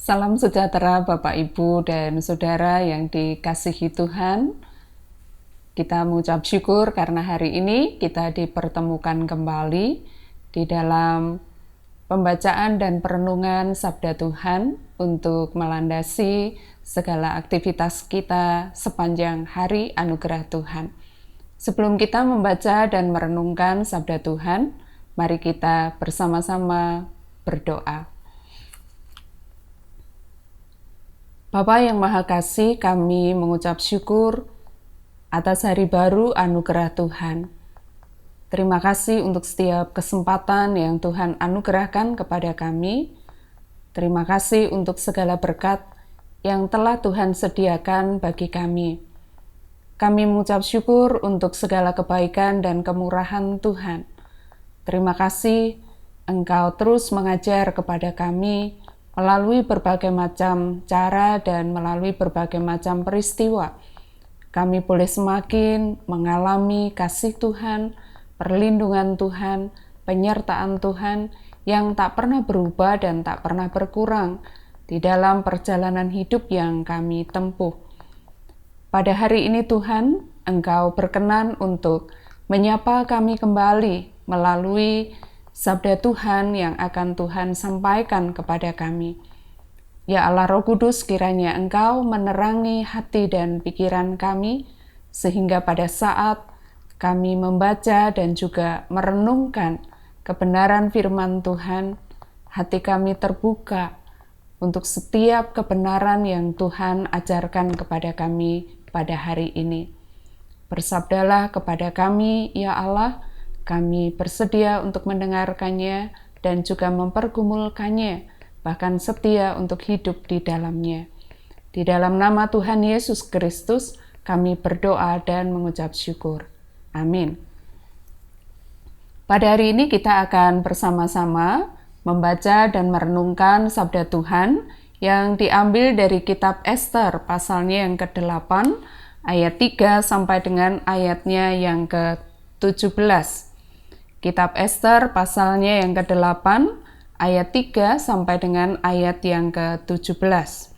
Salam sejahtera Bapak Ibu dan Saudara yang dikasihi Tuhan. Kita mengucap syukur karena hari ini kita dipertemukan kembali di dalam pembacaan dan perenungan Sabda Tuhan untuk melandasi segala aktivitas kita sepanjang hari anugerah Tuhan. Sebelum kita membaca dan merenungkan Sabda Tuhan, mari kita bersama-sama berdoa. Bapa yang Maha Kasih, kami mengucap syukur atas hari baru anugerah Tuhan. Terima kasih untuk setiap kesempatan yang Tuhan anugerahkan kepada kami. Terima kasih untuk segala berkat yang telah Tuhan sediakan bagi kami. Kami mengucap syukur untuk segala kebaikan dan kemurahan Tuhan. Terima kasih Engkau terus mengajar kepada kami melalui berbagai macam cara dan melalui berbagai macam peristiwa. Kami boleh semakin mengalami kasih Tuhan, perlindungan Tuhan, penyertaan Tuhan yang tak pernah berubah dan tak pernah berkurang di dalam perjalanan hidup yang kami tempuh. Pada hari ini Tuhan, Engkau berkenan untuk menyapa kami kembali melalui Sabda Tuhan yang akan Tuhan sampaikan kepada kami. Ya Allah Roh Kudus, kiranya Engkau menerangi hati dan pikiran kami, sehingga pada saat kami membaca dan juga merenungkan kebenaran firman Tuhan, hati kami terbuka untuk setiap kebenaran yang Tuhan ajarkan kepada kami pada hari ini. Bersabdalah kepada kami, ya Allah, kami bersedia untuk mendengarkannya dan juga mempergumulkannya, bahkan setia untuk hidup di dalamnya. Di dalam nama Tuhan Yesus Kristus, kami berdoa dan mengucap syukur. Amin. Pada hari ini kita akan bersama-sama membaca dan merenungkan Sabda Tuhan yang diambil dari kitab Ester, pasalnya yang ke-8, ayat 3 sampai dengan ayatnya yang ke-17. Kitab Ester pasalnya yang ke-8 ayat 3 sampai dengan ayat yang ke-17.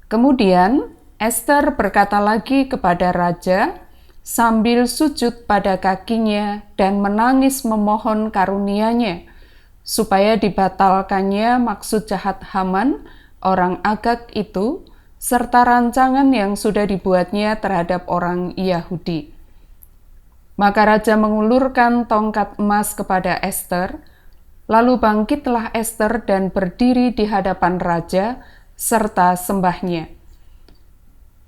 Kemudian Ester berkata lagi kepada raja sambil sujud pada kakinya dan menangis memohon karunia-Nya supaya dibatalkannya maksud jahat Haman orang Agag itu serta rancangan yang sudah dibuatnya terhadap orang Yahudi. Maka raja mengulurkan tongkat emas kepada Ester, lalu bangkitlah Ester dan berdiri di hadapan raja serta sembahnya.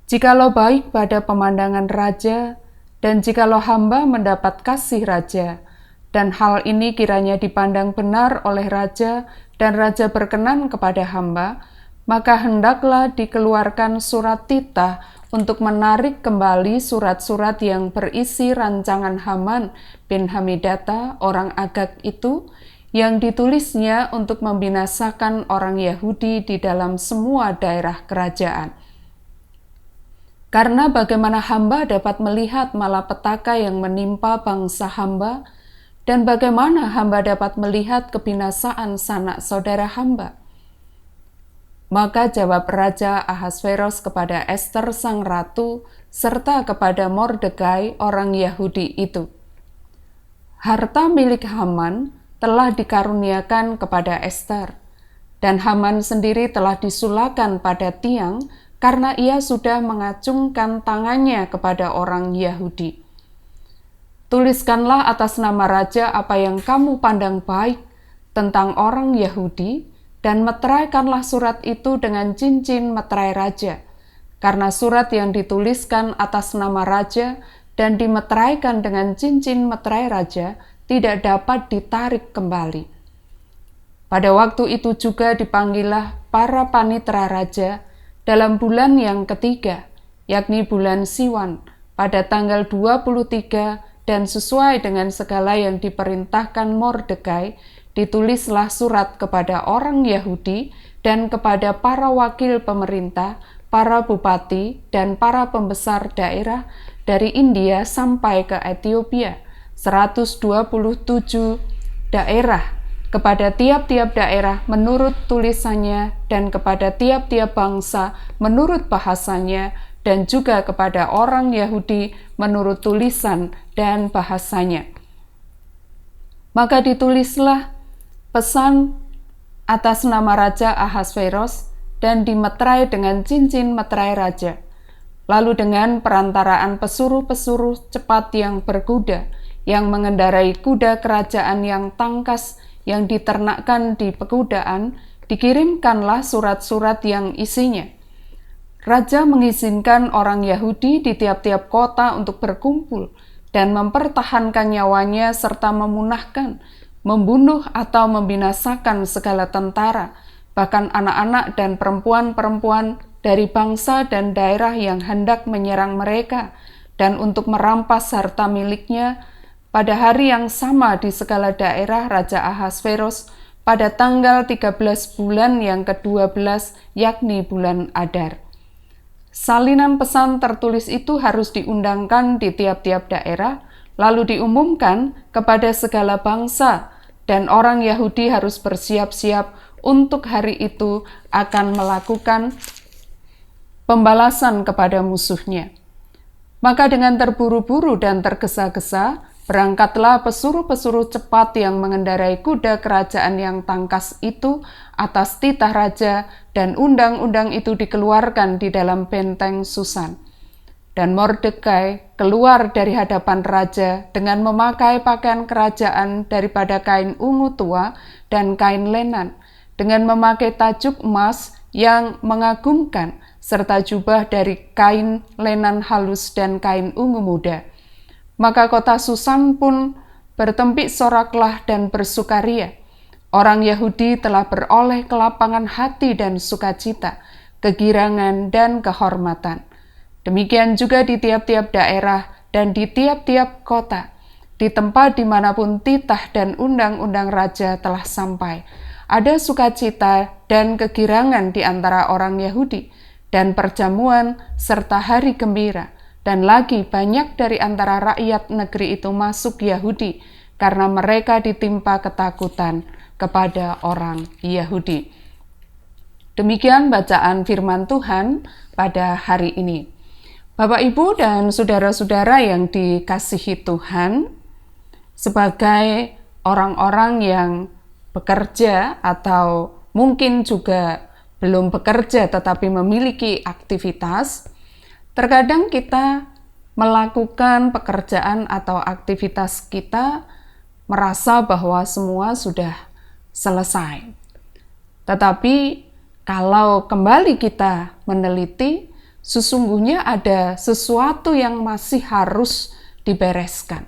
Jikalau baik pada pemandangan raja, dan jikalau hamba mendapat kasih raja, dan hal ini kiranya dipandang benar oleh raja, dan raja berkenan kepada hamba, maka hendaklah dikeluarkan surat titah untuk menarik kembali surat-surat yang berisi rancangan Haman bin Hamedata orang Agag itu yang ditulisnya untuk membinasakan orang Yahudi di dalam semua daerah kerajaan. Karena bagaimana hamba dapat melihat malapetaka yang menimpa bangsa hamba, dan bagaimana hamba dapat melihat kebinasaan sanak saudara hamba. Maka jawab Raja Ahasveros kepada Ester sang ratu serta kepada Mordekai orang Yahudi itu, harta milik Haman telah dikaruniakan kepada Ester, dan Haman sendiri telah disulakan pada tiang karena ia sudah mengacungkan tangannya kepada orang Yahudi. Tuliskanlah atas nama raja apa yang kamu pandang baik tentang orang Yahudi, dan meteraikanlah surat itu dengan cincin meterai raja, karena surat yang dituliskan atas nama raja dan dimeteraikan dengan cincin meterai raja tidak dapat ditarik kembali. Pada waktu itu juga dipanggillah para panitera raja dalam bulan yang ketiga, yakni bulan Siwan, pada tanggal 23, dan sesuai dengan segala yang diperintahkan Mordekai, ditulislah surat kepada orang Yahudi dan kepada para wakil pemerintah, para bupati, dan para pembesar daerah dari India sampai ke Ethiopia, 127 daerah kepada tiap-tiap daerah menurut tulisannya dan kepada tiap-tiap bangsa menurut bahasanya dan juga kepada orang Yahudi menurut tulisan dan bahasanya. Maka ditulislah pesan atas nama Raja Ahasveros dan dimeterai dengan cincin meterai raja. Lalu dengan perantaraan pesuruh-pesuruh cepat yang berkuda, yang mengendarai kuda kerajaan yang tangkas, yang diternakkan di pekudaan, dikirimkanlah surat-surat yang isinya. Raja mengizinkan orang Yahudi di tiap-tiap kota untuk berkumpul dan mempertahankan nyawanya serta memunahkan, membunuh atau membinasakan segala tentara, bahkan anak-anak dan perempuan-perempuan dari bangsa dan daerah yang hendak menyerang mereka, dan untuk merampas harta miliknya. Pada hari yang sama di segala daerah Raja Ahasveros pada tanggal 13 bulan yang ke-12, yakni bulan Adar. Salinan pesan tertulis itu harus diundangkan di tiap-tiap daerah, lalu diumumkan kepada segala bangsa, dan orang Yahudi harus bersiap-siap untuk hari itu akan melakukan pembalasan kepada musuhnya. Maka dengan terburu-buru dan tergesa-gesa, berangkatlah pesuruh-pesuruh cepat yang mengendarai kuda kerajaan yang tangkas itu atas titah raja, dan undang-undang itu dikeluarkan di dalam benteng Susan. Dan Mordekai keluar dari hadapan raja dengan memakai pakaian kerajaan daripada kain ungu tua dan kain lenan, dengan memakai tajuk emas yang mengagumkan, serta jubah dari kain lenan halus dan kain ungu muda. Maka kota Susan pun bertempik soraklah dan bersukaria. Orang Yahudi telah beroleh kelapangan hati dan sukacita, kegirangan dan kehormatan. Demikian juga di tiap-tiap daerah dan di tiap-tiap kota, di tempat dimanapun titah dan undang-undang raja telah sampai. Ada sukacita dan kegirangan di antara orang Yahudi, dan perjamuan serta hari gembira. Dan lagi banyak dari antara rakyat negeri itu masuk Yahudi, karena mereka ditimpa ketakutan kepada orang Yahudi. Demikian bacaan firman Tuhan pada hari ini. Bapak, Ibu, dan saudara-saudara yang dikasihi Tuhan, sebagai orang-orang yang bekerja atau mungkin juga belum bekerja tetapi memiliki aktivitas, terkadang kita melakukan pekerjaan atau aktivitas kita merasa bahwa semua sudah selesai. Tetapi kalau kembali kita meneliti, sesungguhnya ada sesuatu yang masih harus dibereskan.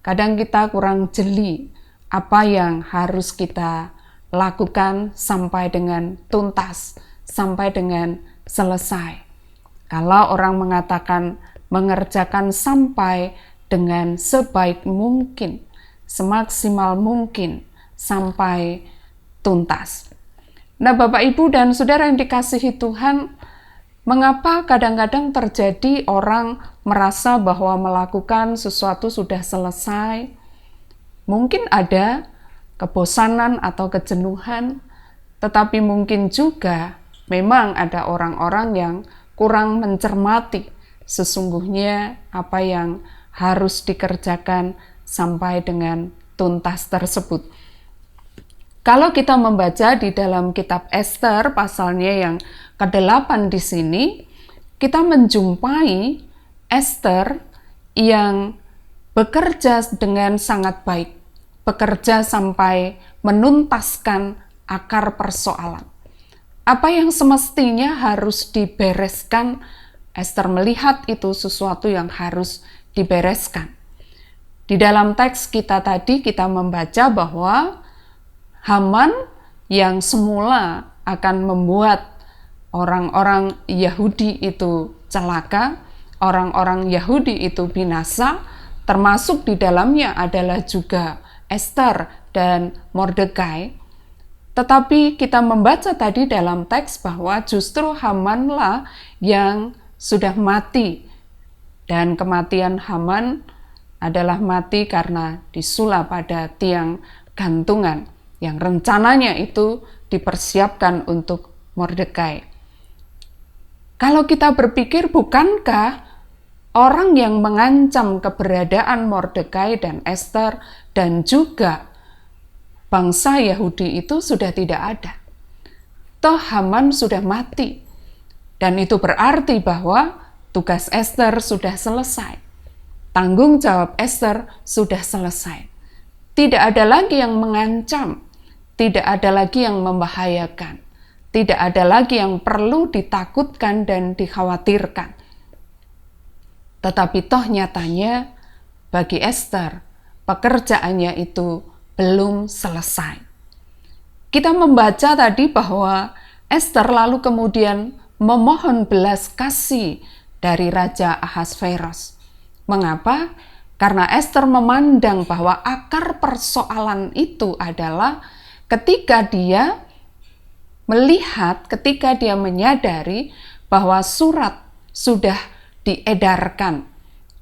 Kadang kita kurang jeli apa yang harus kita lakukan sampai dengan tuntas, sampai dengan selesai. Kalau orang mengatakan mengerjakan sampai dengan sebaik mungkin, semaksimal mungkin, sampai tuntas. Nah, Bapak, Ibu, dan saudara yang dikasihi Tuhan, mengapa kadang-kadang terjadi orang merasa bahwa melakukan sesuatu sudah selesai? Mungkin ada kebosanan atau kejenuhan, tetapi mungkin juga memang ada orang-orang yang kurang mencermati sesungguhnya apa yang harus dikerjakan sampai dengan tuntas tersebut. Kalau kita membaca di dalam kitab Ester pasalnya yang ke-8 di sini, kita menjumpai Ester yang bekerja dengan sangat baik, bekerja sampai menuntaskan akar persoalan. Apa yang semestinya harus dibereskan, Ester melihat itu sesuatu yang harus dibereskan. Di dalam teks kita tadi kita membaca bahwa Haman yang semula akan membuat orang-orang Yahudi itu celaka, orang-orang Yahudi itu binasa, termasuk di dalamnya adalah juga Ester dan Mordekai. Tetapi kita membaca tadi dalam teks bahwa justru Hamanlah yang sudah mati. Dan kematian Haman adalah mati karena disulap pada tiang gantungan, yang rencananya itu dipersiapkan untuk Mordekai. Kalau kita berpikir, bukankah orang yang mengancam keberadaan Mordekai dan Ester dan juga bangsa Yahudi itu sudah tidak ada? Toh Haman sudah mati. Dan itu berarti bahwa tugas Ester sudah selesai. Tanggung jawab Ester sudah selesai. Tidak ada lagi yang mengancam, tidak ada lagi yang membahayakan, tidak ada lagi yang perlu ditakutkan dan dikhawatirkan. Tetapi toh nyatanya bagi Ester, pekerjaannya itu belum selesai. Kita membaca tadi bahwa Ester lalu kemudian memohon belas kasih dari Raja Ahasveros. Mengapa? Karena Ester memandang bahwa akar persoalan itu adalah ketika dia melihat, ketika dia menyadari bahwa surat sudah diedarkan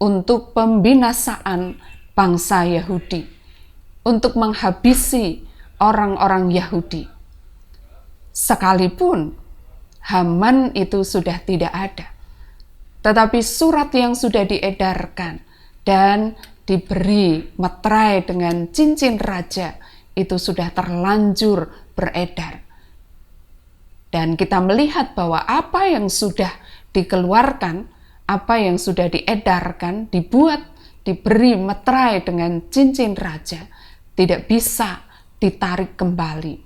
untuk pembinasaan bangsa Yahudi, untuk menghabisi orang-orang Yahudi. Sekalipun Haman itu sudah tidak ada, tetapi surat yang sudah diedarkan dan diberi meterai dengan cincin raja itu sudah terlanjur beredar. Dan kita melihat bahwa apa yang sudah dikeluarkan, apa yang sudah diedarkan, dibuat, diberi meterai dengan cincin raja, tidak bisa ditarik kembali.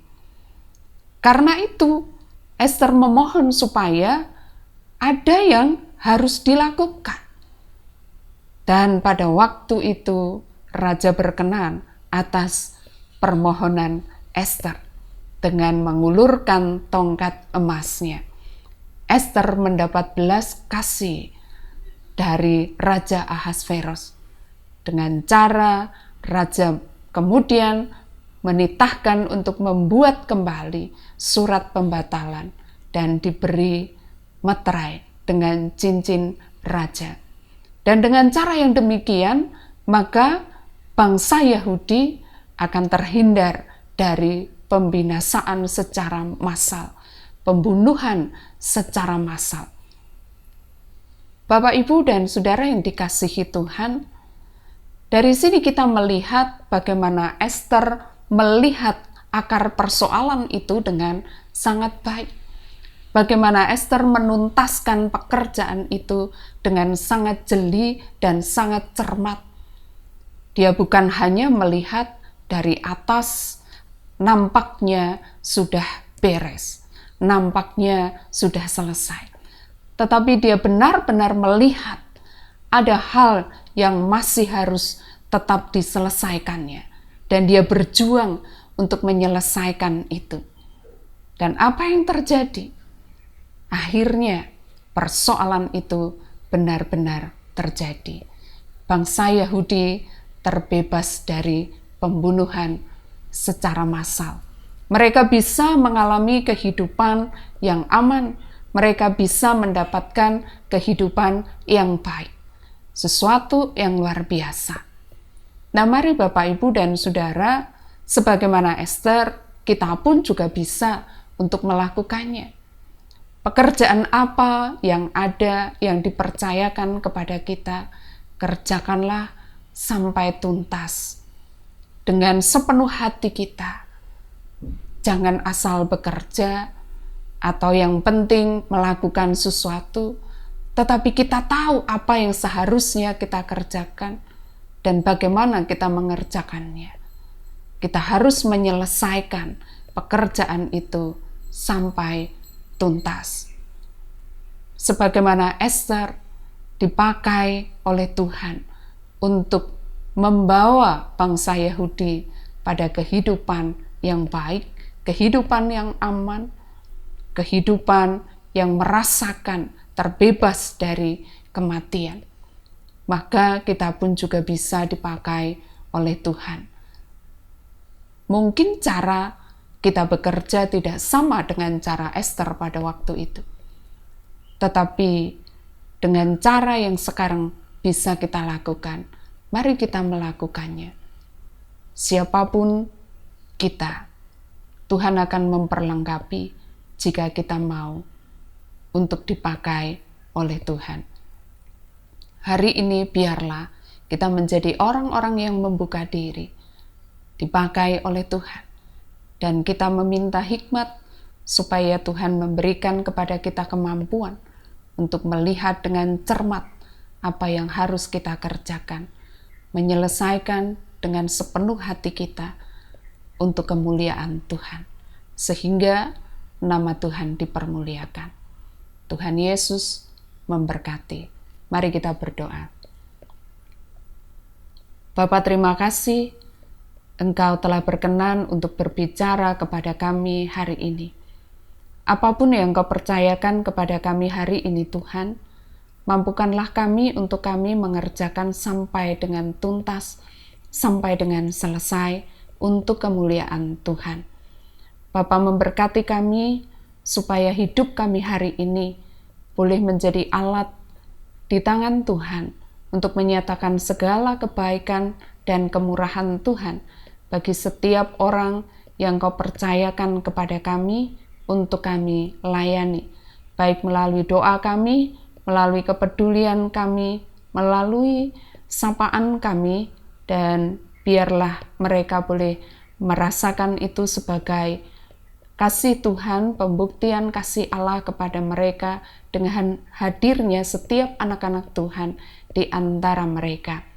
Karena itu, Ester memohon supaya ada yang harus dilakukan. Dan pada waktu itu, Raja berkenan atas permohonan Ester dengan mengulurkan tongkat emasnya. Ester mendapat belas kasih dari Raja Ahasveros. Dengan cara Raja kemudian menitahkan untuk membuat kembali surat pembatalan dan diberi meterai dengan cincin raja. Dan dengan cara yang demikian, maka bangsa Yahudi akan terhindar dari pembinasaan secara massal, pembunuhan secara massal. Bapak, Ibu, dan Saudara yang dikasihi Tuhan, dari sini kita melihat bagaimana Ester melihat akar persoalan itu dengan sangat baik. Bagaimana Ester menuntaskan pekerjaan itu dengan sangat jeli dan sangat cermat. Dia bukan hanya melihat dari atas, nampaknya sudah beres, nampaknya sudah selesai. Tetapi dia benar-benar melihat ada hal yang masih harus tetap diselesaikannya. Dan dia berjuang untuk menyelesaikan itu. Dan apa yang terjadi? Akhirnya persoalan itu benar-benar terjadi. Bangsa Yahudi terbebas dari pembunuhan secara massal. Mereka bisa mengalami kehidupan yang aman. Mereka bisa mendapatkan kehidupan yang baik. Sesuatu yang luar biasa. Nah, mari Bapak, Ibu, dan Saudara, sebagaimana Ester, kita pun juga bisa untuk melakukannya. Pekerjaan apa yang ada, yang dipercayakan kepada kita, kerjakanlah sampai tuntas. Dengan sepenuh hati kita. Jangan asal bekerja, atau yang penting melakukan sesuatu, tetapi kita tahu apa yang seharusnya kita kerjakan, dan bagaimana kita mengerjakannya. Kita harus menyelesaikan pekerjaan itu sampai tuntas. Sebagaimana Ester dipakai oleh Tuhan untuk membawa bangsa Yahudi pada kehidupan yang baik, kehidupan yang aman, kehidupan yang merasakan terbebas dari kematian. Maka kita pun juga bisa dipakai oleh Tuhan. Mungkin cara kita bekerja tidak sama dengan cara Ester pada waktu itu. Tetapi dengan cara yang sekarang bisa kita lakukan, mari kita melakukannya. Siapapun kita, Tuhan akan memperlengkapi jika kita mau untuk dipakai oleh Tuhan. Hari ini biarlah kita menjadi orang-orang yang membuka diri, dipakai oleh Tuhan. Dan kita meminta hikmat supaya Tuhan memberikan kepada kita kemampuan untuk melihat dengan cermat apa yang harus kita kerjakan, menyelesaikan dengan sepenuh hati kita untuk kemuliaan Tuhan, sehingga nama Tuhan dipermuliakan. Tuhan Yesus memberkati. Mari kita berdoa. Bapa, terima kasih Engkau telah berkenan untuk berbicara kepada kami hari ini. Apapun yang Engkau percayakan kepada kami hari ini Tuhan, mampukanlah kami untuk kami mengerjakan sampai dengan tuntas, sampai dengan selesai untuk kemuliaan Tuhan. Bapa memberkati kami supaya hidup kami hari ini boleh menjadi alat di tangan Tuhan untuk menyatakan segala kebaikan dan kemurahan Tuhan bagi setiap orang yang Kau percayakan kepada kami untuk kami layani, baik melalui doa kami, melalui kepedulian kami, melalui sapaan kami, dan biarlah mereka boleh merasakan itu sebagai kasih Tuhan, pembuktian kasih Allah kepada mereka dengan hadirnya setiap anak-anak Tuhan di antara mereka.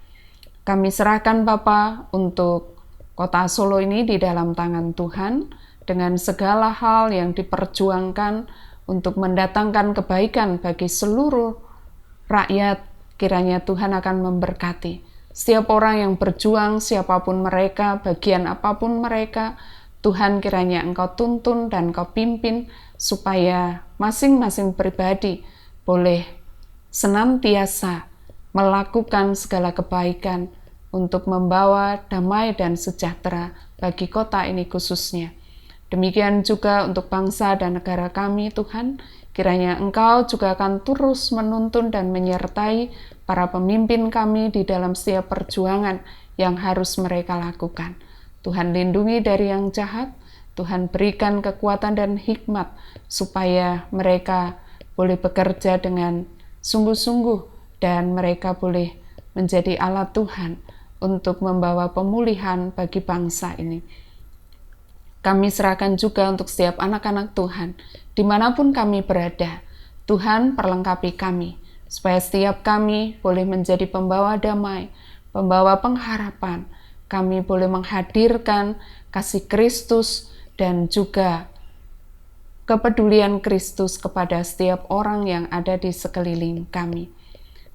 Kami serahkan Bapa untuk kota Solo ini di dalam tangan Tuhan dengan segala hal yang diperjuangkan untuk mendatangkan kebaikan bagi seluruh rakyat. Kiranya Tuhan akan memberkati setiap orang yang berjuang, siapapun mereka, bagian apapun mereka. Tuhan, kiranya Engkau tuntun dan Engkau pimpin supaya masing-masing pribadi boleh senantiasa melakukan segala kebaikan untuk membawa damai dan sejahtera bagi kota ini khususnya. Demikian juga untuk bangsa dan negara kami, Tuhan. Kiranya Engkau juga akan terus menuntun dan menyertai para pemimpin kami di dalam setiap perjuangan yang harus mereka lakukan. Tuhan lindungi dari yang jahat, Tuhan berikan kekuatan dan hikmat supaya mereka boleh bekerja dengan sungguh-sungguh dan mereka boleh menjadi alat Tuhan untuk membawa pemulihan bagi bangsa ini. Kami serahkan juga untuk setiap anak-anak Tuhan, dimanapun kami berada. Tuhan perlengkapi kami, supaya setiap kami boleh menjadi pembawa damai, pembawa pengharapan. Kami boleh menghadirkan kasih Kristus dan juga kepedulian Kristus kepada setiap orang yang ada di sekeliling kami.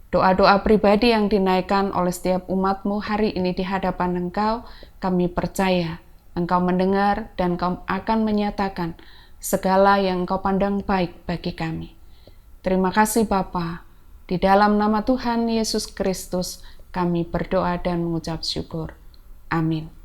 Doa-doa pribadi yang dinaikkan oleh setiap umat-Mu hari ini di hadapan Engkau, kami percaya Engkau mendengar dan Engkau akan menyatakan segala yang Engkau pandang baik bagi kami. Terima kasih Bapa. Di dalam nama Tuhan Yesus Kristus kami berdoa dan mengucap syukur. Amin.